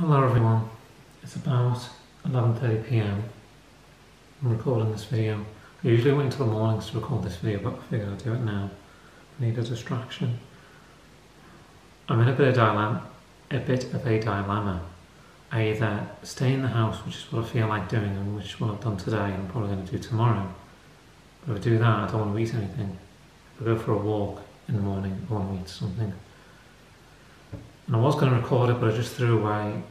Hello everyone, it's about 11:30 p.m. I'm recording this video. I usually wait until the mornings to record this video, but I figured I'd do it now. I need a distraction. I'm in a bit of a dilemma. I either stay in the house, which is what I feel like doing, and which is what I've done today and I'm probably going to do tomorrow. But if I do that, I don't want to eat anything. If I go for a walk in the morning, I want to eat something. And I was going to record it, but I just threw away,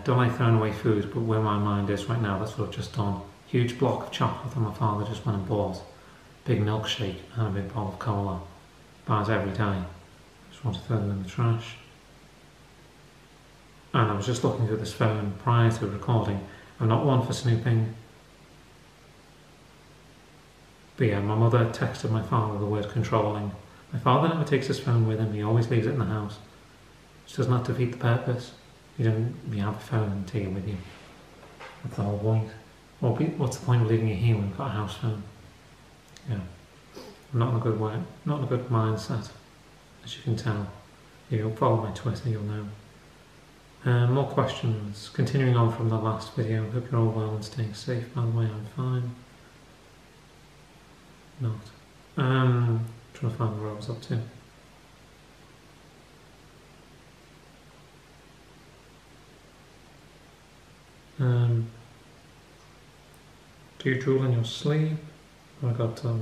don't like throwing away food, but where my mind is right now, that's what I've just done. Huge block of chocolate that my father just went and bought. Big milkshake and a big bottle of cola. Buys every day. Just want to throw them in the trash. And I was just looking through this phone prior to recording. I'm not one for snooping. But yeah, my mother texted my father the word controlling. My father never takes his phone with him, he always leaves it in the house. Which does not defeat the purpose. You have a phone and take it with you. That's the whole point. What's the point of leaving it here when you've got a house phone? Yeah. I'm not in a good way, not in a good mindset, as you can tell. If you'll follow my Twitter, you'll know. More questions. Continuing on from the last video, hope you're all well and staying safe. By the way, I'm fine. Not. Trying to find where I was up to. Do you drool in your sleep? I got how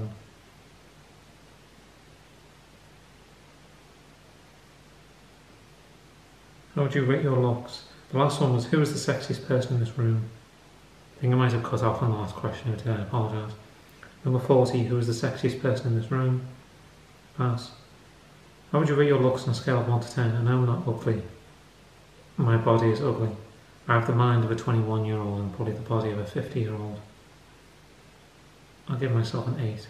would you rate your looks? The last one was, who is the sexiest person in this room? I think I might have cut off on the last question today, I apologise. Number 40, who is the sexiest person in this room? Pass. How would you rate your looks on a scale of 1 to 10? I know I'm not ugly. My body is ugly. I have the mind of a 21-year-old and probably the body of a 50-year-old. I'll give myself an 8.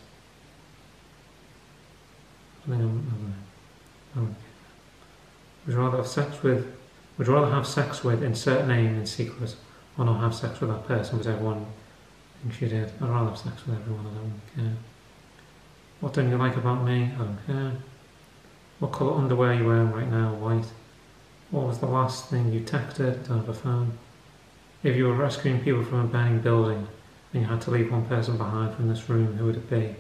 I think I'm would you rather have sex with, insert name in secret, or not have sex with that person but everyone thinks you did? I'd rather have sex with everyone, I don't care. What don't you like about me? I don't care. What colour underwear are you wearing right now? White. What was the last thing you texted? Don't have a phone. If you were rescuing people from a burning building and you had to leave one person behind from this room, who would it be?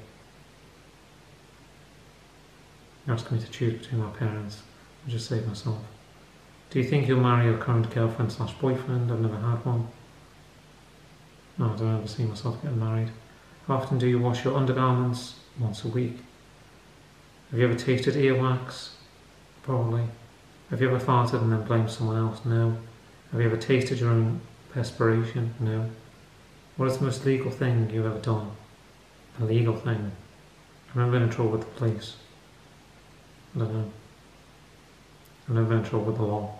You're asking me to choose between my parents. I'll just save myself. Do you think you'll marry your current girlfriend / boyfriend? I've never had one. No, I don't ever see myself getting married. How often do you wash your undergarments? Once a week. Have you ever tasted earwax? Probably. Have you ever farted and then blamed someone else? No. Have you ever tasted your own perspiration? No. What is the most legal thing you've ever done? A legal thing? I've never been in trouble with the police. I don't know. I've never been in trouble with the law.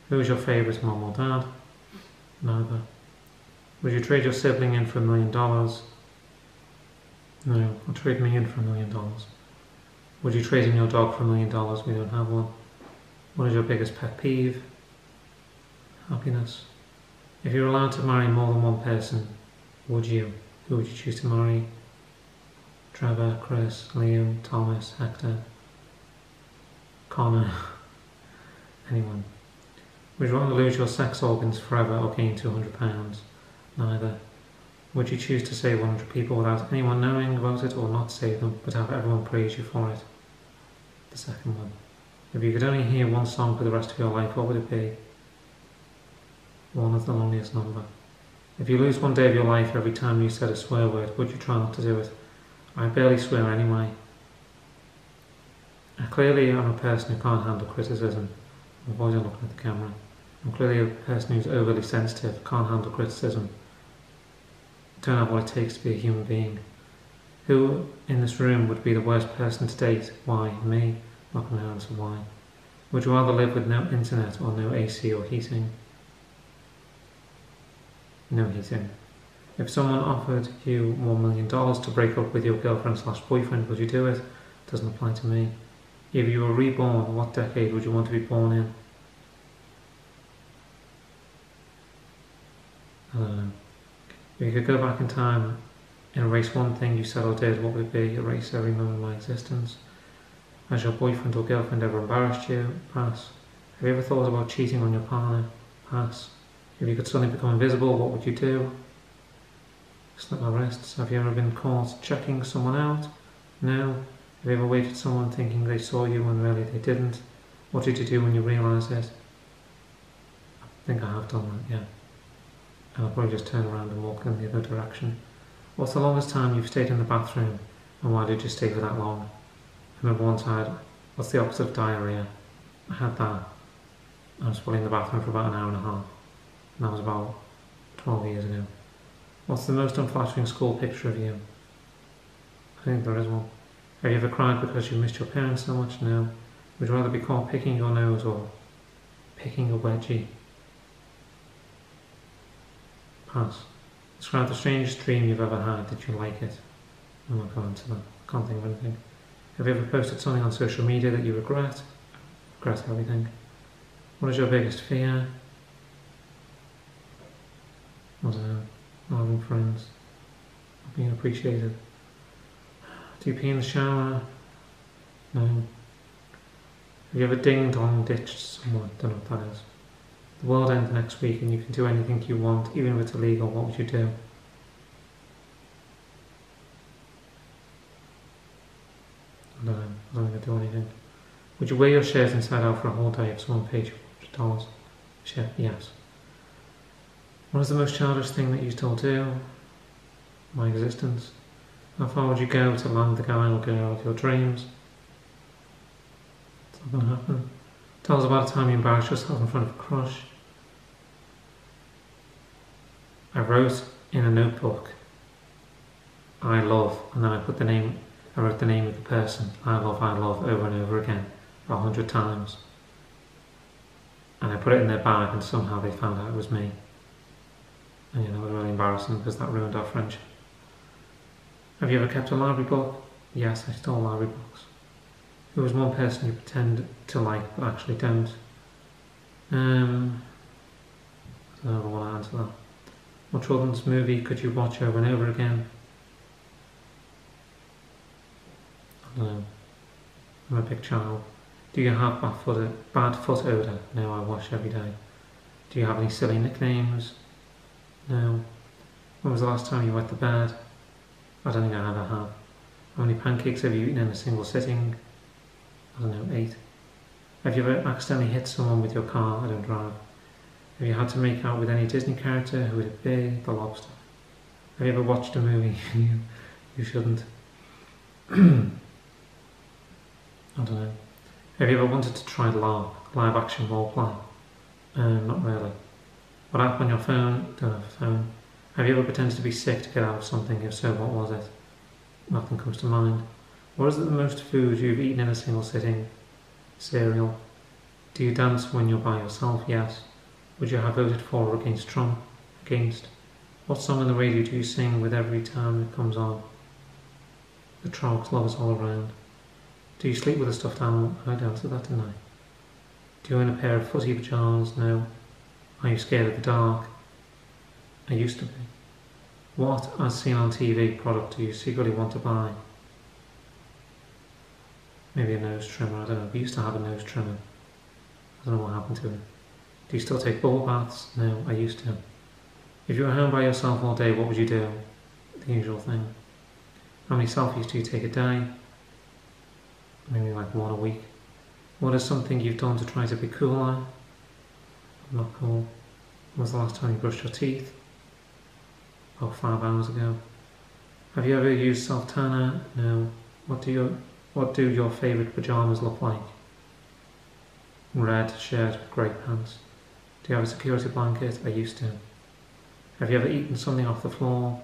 Who is your favourite mum or dad? Neither. Would you trade your sibling in for $1 million? No, I'll trade me in for $1 million. Would you trade in your dog for $1 million? We don't have one. What is your biggest pet peeve? Happiness. If you were allowed to marry more than one person, would you? Who would you choose to marry? Trevor, Chris, Liam, Thomas, Hector, Connor, anyone. Would you rather lose your sex organs forever or gain £200? Neither. Would you choose to save 100 people without anyone knowing about it, or not save them, but have everyone praise you for it? The second one. If you could only hear one song for the rest of your life, what would it be? One is the loneliest number. If you lose one day of your life every time you said a swear word, would you try not to do it? I barely swear anyway. Clearly I'm a person who can't handle criticism. I'm avoiding looking at the camera. I'm clearly a person who's overly sensitive, can't handle criticism. Don't have what it takes to be a human being. Who in this room would be the worst person to date? Why? Me? I'm not going to answer why. Would you rather live with no internet or no AC or heating? No heating. If someone offered you $1 million to break up with your girlfriend / boyfriend, would you do it? Doesn't apply to me. If you were reborn, what decade would you want to be born in? I don't know. If you could go back in time and erase one thing you said or did, what would it be? Erase every moment of my existence. Has your boyfriend or girlfriend ever embarrassed you? Pass. Have you ever thought about cheating on your partner? Pass. If you could suddenly become invisible, what would you do? Snap my wrists. Have you ever been caught checking someone out? No. Have you ever waited someone thinking they saw you when really they didn't? What did you do when you realised it? I think I have done that, yeah. I'll probably just turn around and walk in the other direction. What's the longest time you've stayed in the bathroom, and why did you stay for that long? I remember once I had, what's the opposite of diarrhoea? I had that. I was probably in the bathroom for about an hour and a half, and that was about 12 years ago. What's the most unflattering school picture of you? I think there is one. Have you ever cried because you missed your parents so much? No. Would you rather be caught picking your nose or picking a wedgie? Pass. Describe the strangest dream you've ever had. Did you like it? I'm not going to answer that. I can't think of anything. Have you ever posted something on social media that you regret? Regret everything. What is your biggest fear? I don't know. Not having friends. Not being appreciated. Do you pee in the shower? No. Have you ever ding-dong ditched someone? Don't know what that is. The world ends next week and you can do anything you want, even if it's illegal. What would you do? I don't know. I don't think I'd do anything. Would you wear your shirt inside out for a whole day if someone paid you $100? Shirt? Yes. What is the most childish thing that you still do? My existence. How far would you go to land the guy or girl of your dreams? It's not going to happen. Tell us about a time you embarrassed yourself in front of a crush. I wrote in a notebook, I love, and then I wrote the name of the person, I love, over and over again, 100 times. And I put it in their bag and somehow they found out it was me. And it was really embarrassing because that ruined our friendship. Have you ever kept a library book? Yes, I stole library books. Who was one person you pretend to like but actually don't? I don't know if I want to answer that. What children's movie could you watch over and over again? I don't know. I'm a big child. Do you have bad foot odour? No, I wash every day. Do you have any silly nicknames? No. When was the last time you wet the bed? I don't think I ever have. How many pancakes have you eaten in a single sitting? I don't know, 8. Have you ever accidentally hit someone with your car? I don't drive. Have you had to make out with any Disney character? Who would it be? The Lobster. Have you ever watched a movie you shouldn't? I don't know. Have you ever wanted to try live action roleplay? Not really. What app on your phone? Don't have a phone. Have you ever pretended to be sick to get out of something? If so, what was it? Nothing comes to mind. What is the most food you've eaten in a single sitting? Cereal. Do you dance when you're by yourself? Yes. Would you have voted for or against Trump? Against. What song on the radio do you sing with every time it comes on? The Trogs, Love Is All Around. Do you sleep with a stuffed animal? I answered that, didn't I? Do you own a pair of footy pajamas? No. Are you scared of the dark? I used to be. What, as seen on TV, product do you secretly want to buy? Maybe a nose trimmer, I don't know. We used to have a nose trimmer. I don't know what happened to it. Do you still take bubble baths? No, I used to. If you were home by yourself all day, what would you do? The usual thing. How many selfies do you take a day? Maybe like 1 a week. What is something you've done to try to be cooler? I'm not cool. When was the last time you brushed your teeth? About 5 hours ago. Have you ever used self-tanner? No. What do your favourite pyjamas look like? Red shirt with grey pants. Do you have a security blanket? I used to. Have you ever eaten something off the floor?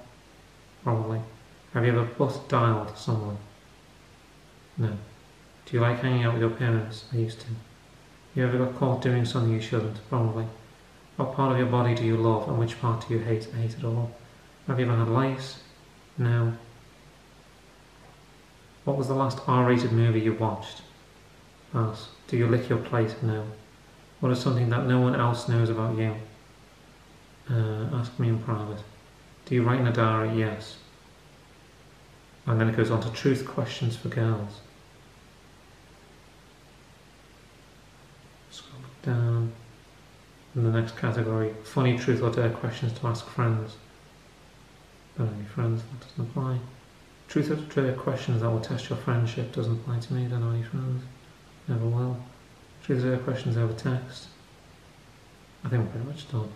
Probably. Have you ever butt dialed someone? No. Do you like hanging out with your parents? I used to. You ever got caught doing something you shouldn't? Probably. What part of your body do you love and which part do you hate? I hate it all. Have you ever had lice? No. What was the last R-rated movie you watched? Pass. Do you lick your plate? No. What is something that no one else knows about you? Ask me in private. Do you write in a diary? Yes. And then it goes on to truth questions for girls. Scroll down. In the next category, funny truth or dare questions to ask friends. Don't have any friends, that doesn't apply. Truth or dare questions that will test your friendship doesn't apply to me, don't have any friends. Never will. Truth or dare questions over text. I think we're pretty much done.